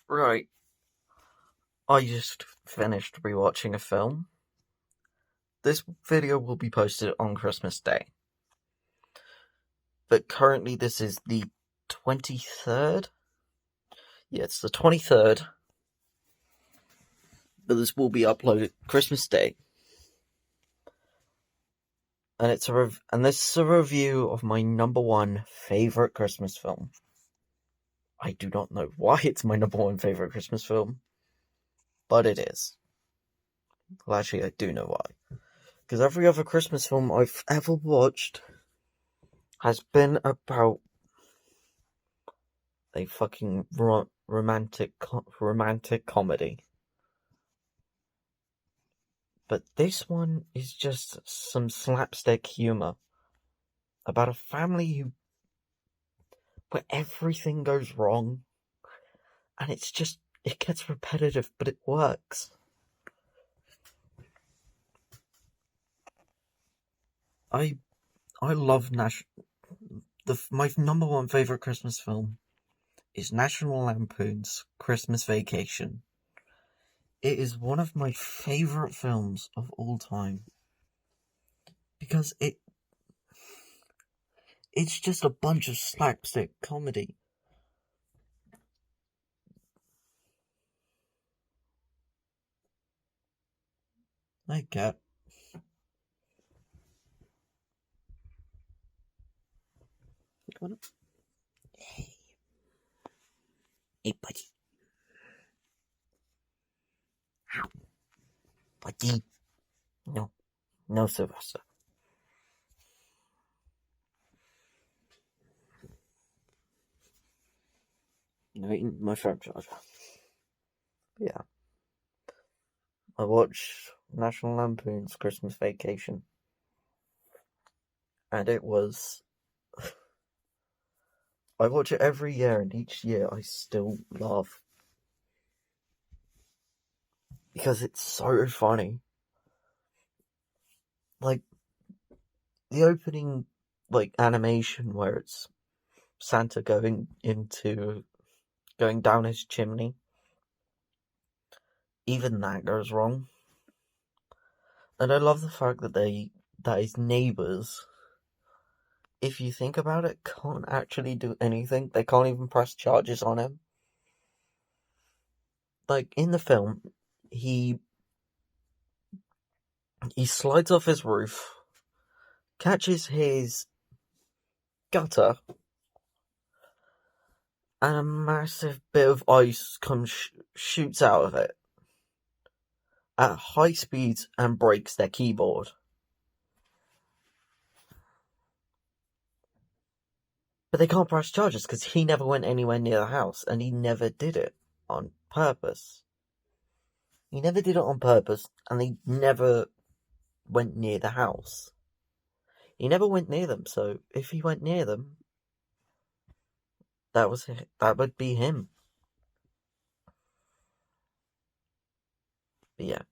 Right, I just finished rewatching a film. This video will be posted on Christmas Day, but currently this is the 23rd? Yeah, it's the 23rd, but this will be uploaded Christmas Day. And this is a review of my number one favorite Christmas film. I do not know why it's my number one favorite Christmas film, but it is. Well, actually, I do know why. Because every other Christmas film I've ever watched has been about a fucking romantic comedy. But this one is just some slapstick humor about a family where everything goes wrong, and it gets repetitive, but it works. I love my number one favorite Christmas film is National Lampoon's Christmas Vacation. It is one of my favorite films of all time because it's just a bunch of slapstick comedy. Hey, cat. Hey. Hey, buddy. Ow. Buddy. No. No, Sylvester. No eating my phone charger. Yeah. I watched National Lampoon's Christmas Vacation. And it was... I watch it every year, and each year I still laugh. Because it's so funny. Like, the opening, animation where it's Santa going down his chimney. Even that goes wrong. And I love the fact that his neighbours, if you think about it, can't actually do anything. They can't even press charges on him. Like, in the film, he slides off his roof, catches his gutter, and a massive bit of ice shoots out of it at high speeds and breaks their keyboard. But they can't press charges because he never went anywhere near the house, and he never did it on purpose. He never did it on purpose, and they never went near the house. He never went near them, so if he went near them, that would be him. But yeah.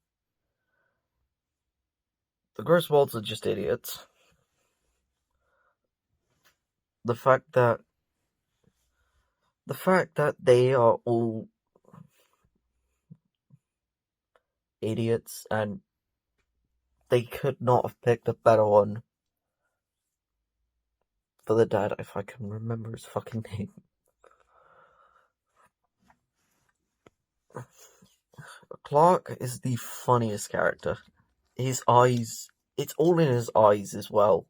The Griswolds are just idiots. The fact that they are all idiots, and they could not have picked a better one for the dad, if I can remember his fucking name. Clark is the funniest character. His eyes, it's all in his eyes as well.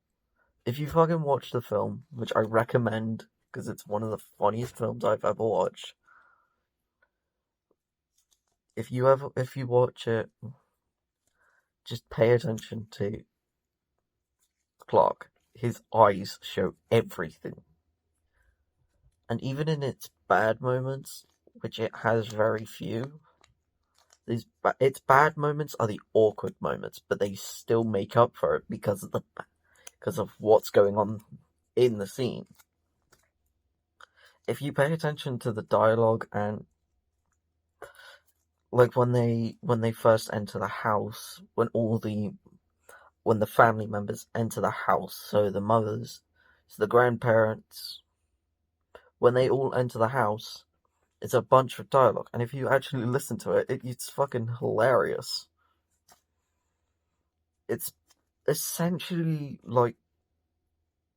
If you fucking watch the film, which I recommend because it's one of the funniest films I've ever watched. If you watch it, just pay attention to Clark. His eyes show everything. And even in its bad moments, which it has very few, its bad moments are the awkward moments, but they still make up for it because of what's going on in the scene. If you pay attention to the dialogue and when they first enter the house, when the family members enter the house, so the mothers, so the grandparents, when they all enter the house, It's a bunch of dialogue, and if you actually listen to it, it's fucking hilarious. It's essentially like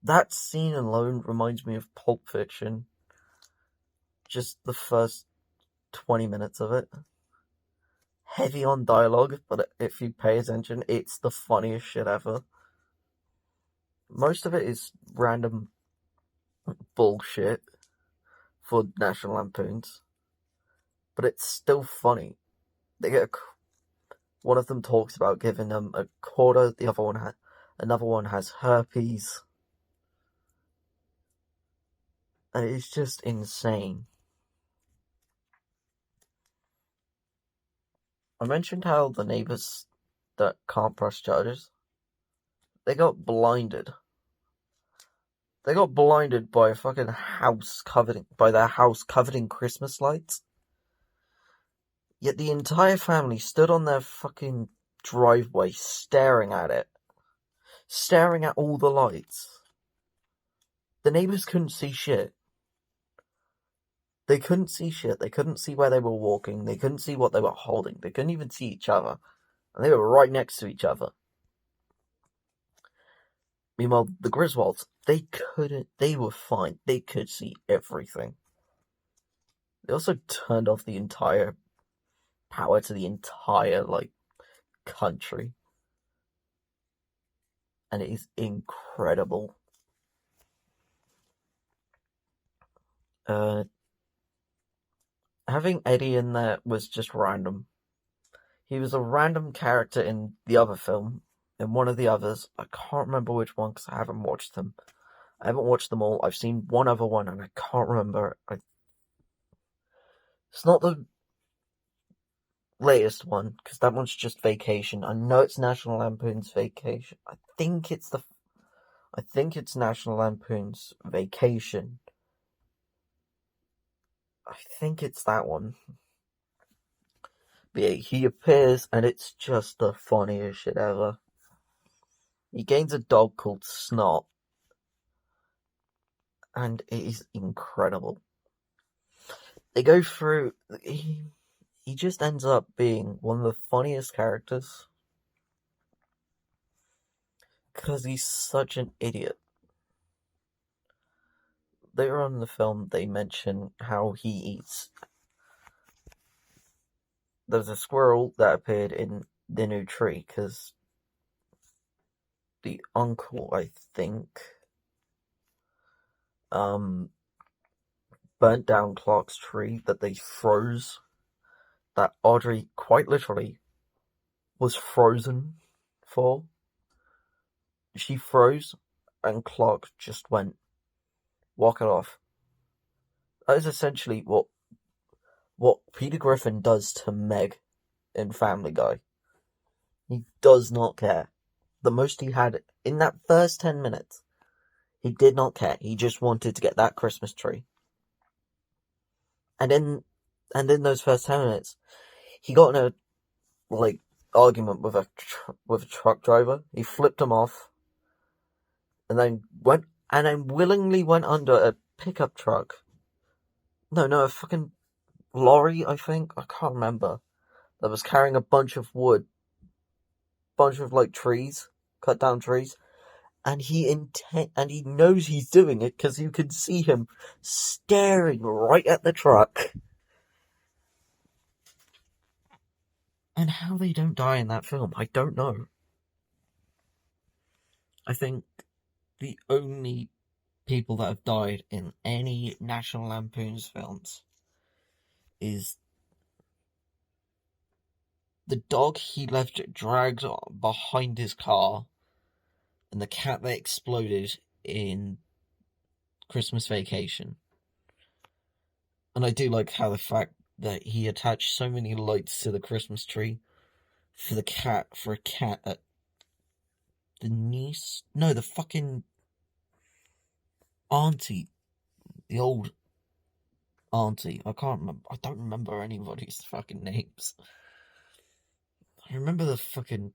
that scene alone reminds me of Pulp Fiction. Just the first 20 minutes of it. Heavy on dialogue, but if you pay attention, it's the funniest shit ever. Most of it is random bullshit for National Lampoons, but it's still funny. They get one of them talks about giving them a quarter, another one has herpes, and it's just insane. I mentioned how the neighbors that can't press charges, they got blinded. They got blinded by a fucking house by their house covered in Christmas lights. Yet the entire family stood on their fucking driveway staring at it. Staring at all the lights. The neighbors couldn't see shit. They couldn't see shit. They couldn't see where they were walking. They couldn't see what they were holding. They couldn't even see each other. And they were right next to each other. Meanwhile, the Griswolds, they were fine. They could see everything. They also turned off the entire power to the entire, country. And it is incredible. Having Eddie in there was just random. He was a random character in the other film, in one of the others. I can't remember which one because I haven't watched them. I haven't watched them all. I've seen one other one and I can't remember. It's not the latest one because that one's just Vacation. I know it's National Lampoon's Vacation. I think it's National Lampoon's Vacation. I think it's that one. But yeah, he appears and it's just the funniest shit ever. He gains a dog called Snot. And it is incredible. They go through... He just ends up being one of the funniest characters. Because he's such an idiot. Later on in the film, they mention how he eats. There's a squirrel that appeared in the new tree, because the uncle, I think, burnt down Clark's tree that they froze, that Audrey, quite literally, was frozen for. She froze, and Clark just went, walk it off. That is essentially what Peter Griffin does to Meg in Family Guy. He does not care. The most he had in that first 10 minutes, he did not care. He just wanted to get that Christmas tree. And in those first 10 minutes, he got in a argument with a truck driver. He flipped him off, and then willingly went under a pickup truck. No, a fucking lorry, I think. I can't remember. That was carrying a bunch of wood. Bunch of, trees. Cut down trees. And he knows he's doing it because you can see him staring right at the truck. And how they don't die in that film, I don't know. I think the only people that have died in any National Lampoon's films is the dog he left dragged behind his car and the cat that exploded in Christmas Vacation. And I do like how the fact that he attached so many lights to the Christmas tree for a cat at the fucking auntie, the old auntie. I don't remember anybody's fucking names. I remember the fucking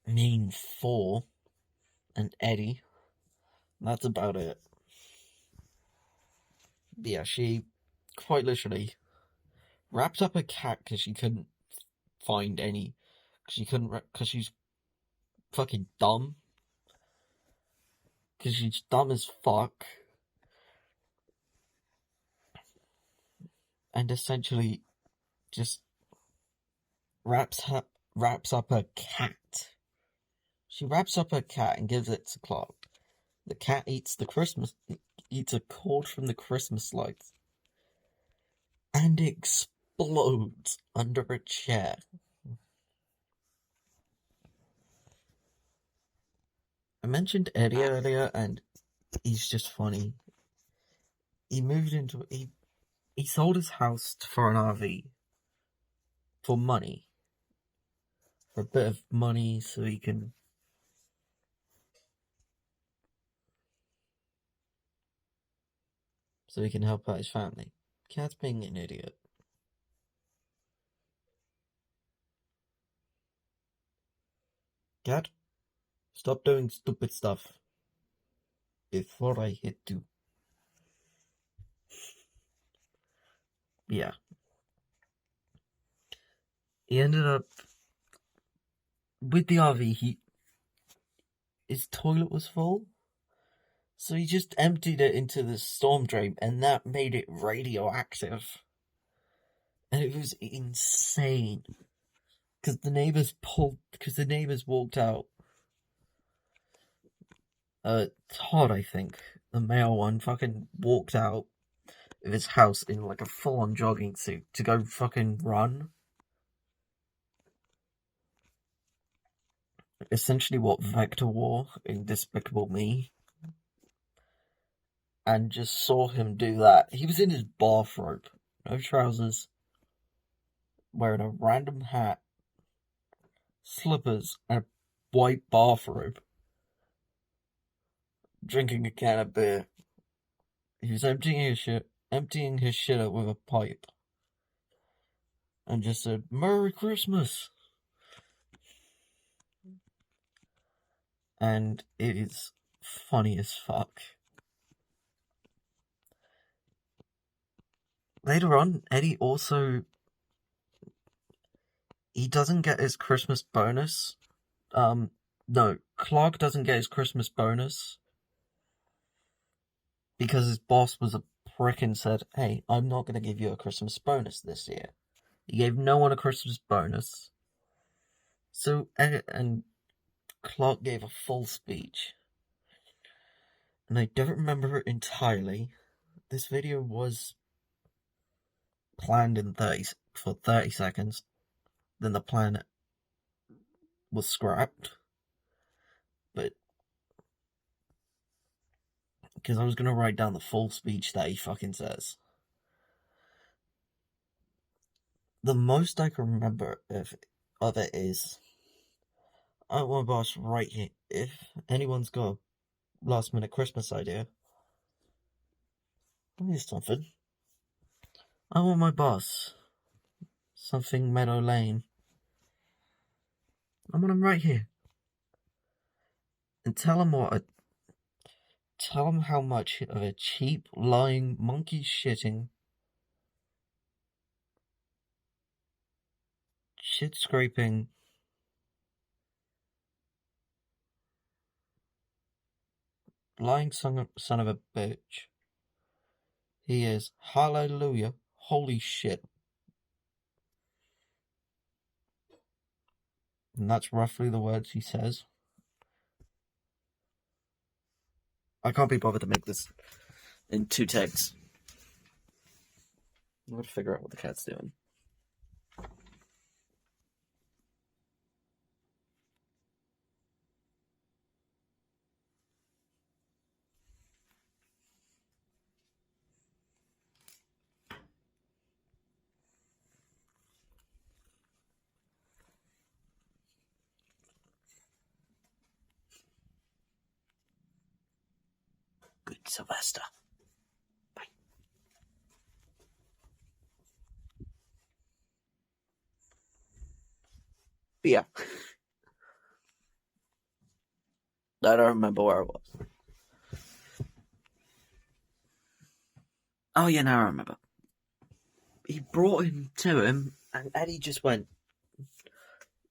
main four and Eddie. That's about it. But yeah, she quite literally, wrapped up a cat because she couldn't find any. Because she's fucking dumb. Because she's dumb as fuck. And essentially just wraps up her cat. She wraps up her cat and gives it to Clark. The cat eats a cord from the Christmas lights and explodes under a chair. I mentioned Eddie earlier, and he's just funny. He sold his house for an RV for money, for a bit of money, so he can help out his family. Cat's being an idiot. Cat, stop doing stupid stuff before I hit you. Yeah. He ended up with the RV. His toilet was full, so he just emptied it into the storm drain, and that made it radioactive. And it was insane. Because the neighbors walked out. Todd, I think, the male one, fucking walked out of his house in like a full-on jogging suit to go fucking run. Essentially what Vector wore in Despicable Me. And just saw him do that. He was in his bathrobe, no trousers, wearing a random hat, slippers, and a white bathrobe, drinking a can of beer. He was emptying his shit out with a pipe, and just said, "Merry Christmas!" And it is funny as fuck. Later on, Eddie also, he doesn't get his Christmas bonus. No, Clark doesn't get his Christmas bonus because his boss was a prick and said, "Hey, I'm not going to give you a Christmas bonus this year." He gave no one a Christmas bonus. So, and Clark gave a full speech. And I don't remember it entirely. This video was planned for 30 seconds. Then the plan was scrapped. But because I was going to write down the full speech that he fucking says. The most I can remember of it is, I want my boss right here. If anyone's got a last minute Christmas idea, here's something. I want my boss. Something Meadow Lane. I want him right here. And tell him how much of a cheap, lying, monkey shitting, shit scraping, lying son of a bitch he is. Hallelujah. Holy shit. And that's roughly the words he says. I can't be bothered to make this in 2 takes. I'm gonna figure out what the cat's doing. Good Sylvester. Bye. But yeah. I don't remember where I was. Oh yeah, now I remember. he brought him to him, and Eddie just went,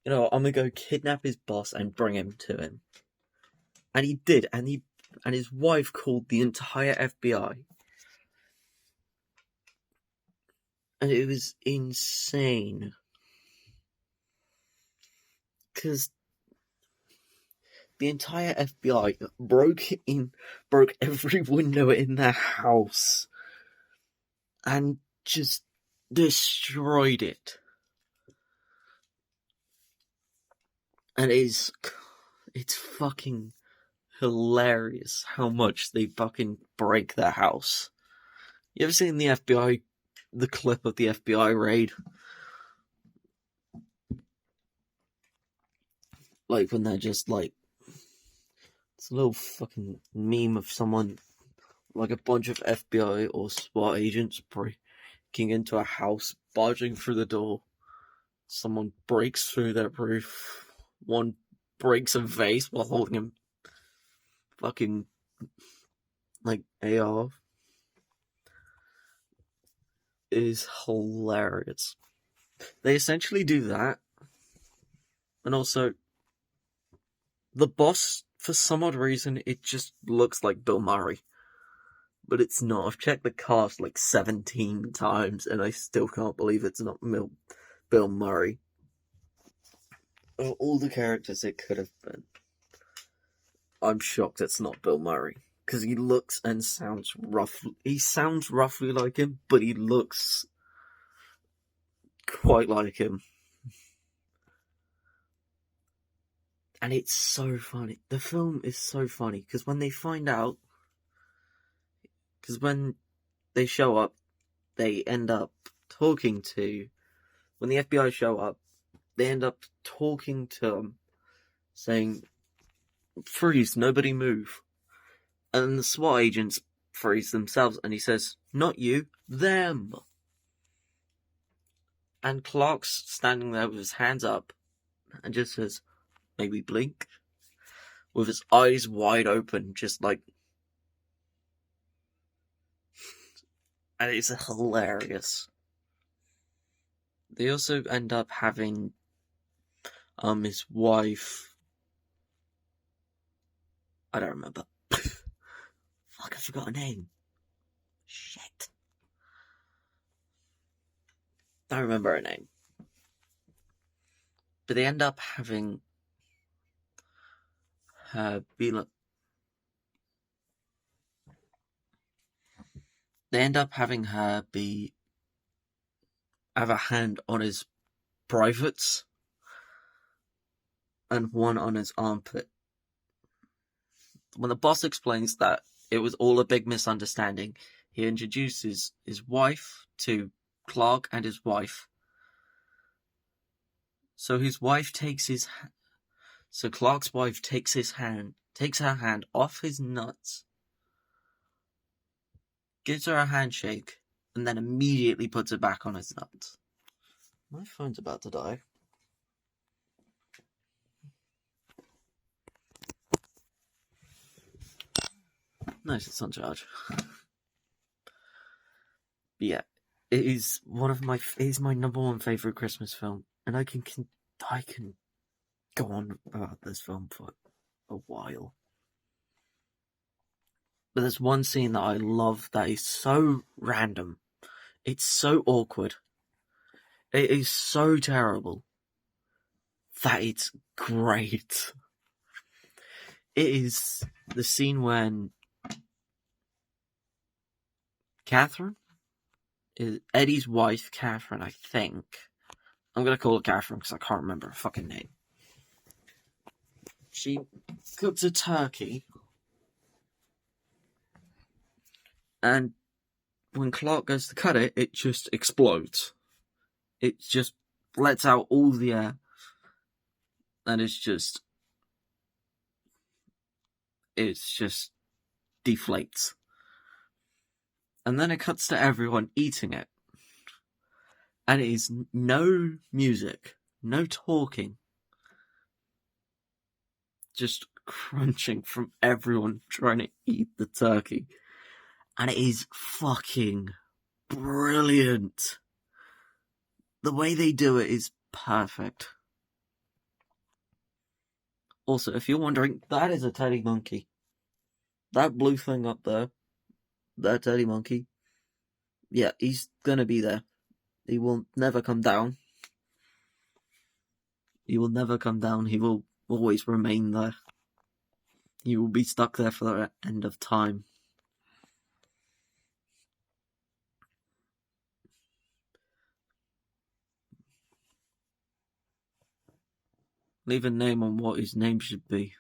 I'm gonna go kidnap his boss and bring him to him. And he did, and his wife called the entire FBI. And it was insane. Because the entire FBI broke every window in their house and just destroyed it. And it's fucking hilarious how much they fucking break their house. You ever seen the clip of the FBI raid? Like when they're just like, it's a little fucking meme of someone, like a bunch of FBI or SWAT agents breaking into a house, barging through the door. Someone breaks through their roof. One breaks a vase while holding him fucking like AR. It is hilarious. They essentially do that. And also, the boss, for some odd reason, it just looks like Bill Murray. But it's not. I've checked the cast like 17 times and I still can't believe it's not Bill Murray. Of all the characters it could have been, I'm shocked it's not Bill Murray. Because he looks and sounds roughly... He sounds roughly like him, but he looks quite like him. And it's so funny. The film is so funny, because when they find out... Because when they show up, they end up talking to... When the FBI show up, they end up talking to them, saying, "Freeze, nobody move." And the SWAT agents freeze themselves, and he says, "Not you, them." And Clark's standing there with his hands up, and just says, "Maybe blink," with his eyes wide open, just like... And it's hilarious. They also end up having his wife... I don't remember. Fuck, I forgot her name. Shit. I don't remember her name. But they end up having her be like... They end up having her have a hand on his privates and one on his armpit. When the boss explains that it was all a big misunderstanding, he introduces his wife to Clark and his wife. So Clark's wife takes her hand off his nuts, gives her a handshake, and then immediately puts it back on his nuts. My phone's about to die. Nice, it's on charge. But yeah, it is my number one favorite Christmas film, and I can go on about this film for a while. But there's one scene that I love that is so random. It's so awkward. It is so terrible that it's great. It is the scene when Catherine, Eddie's wife, Catherine, I think. I'm going to call her Catherine because I can't remember her fucking name. She cooks a turkey. And when Clark goes to cut it, it just explodes. It just lets out all the air. And it just deflates. And then it cuts to everyone eating it. And it is no music, no talking. Just crunching from everyone trying to eat the turkey. And it is fucking brilliant. The way they do it is perfect. Also, if you're wondering, that is a teddy monkey. That blue thing up there, that teddy monkey, yeah, he's gonna be there. He will never come down. He will never come down. He will always remain there. He will be stuck there for the end of time. Leave a name on what his name should be.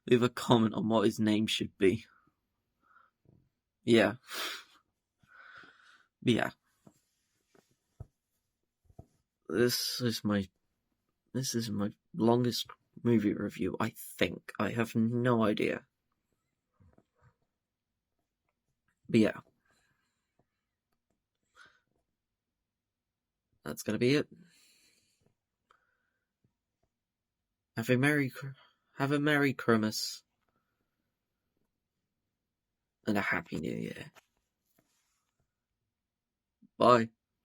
Leave a comment on what his name should be. Yeah. Yeah. This is my longest movie review, I think. I have no idea. But yeah. That's gonna be it. Have a Merry Christmas and a Happy New Year. Bye.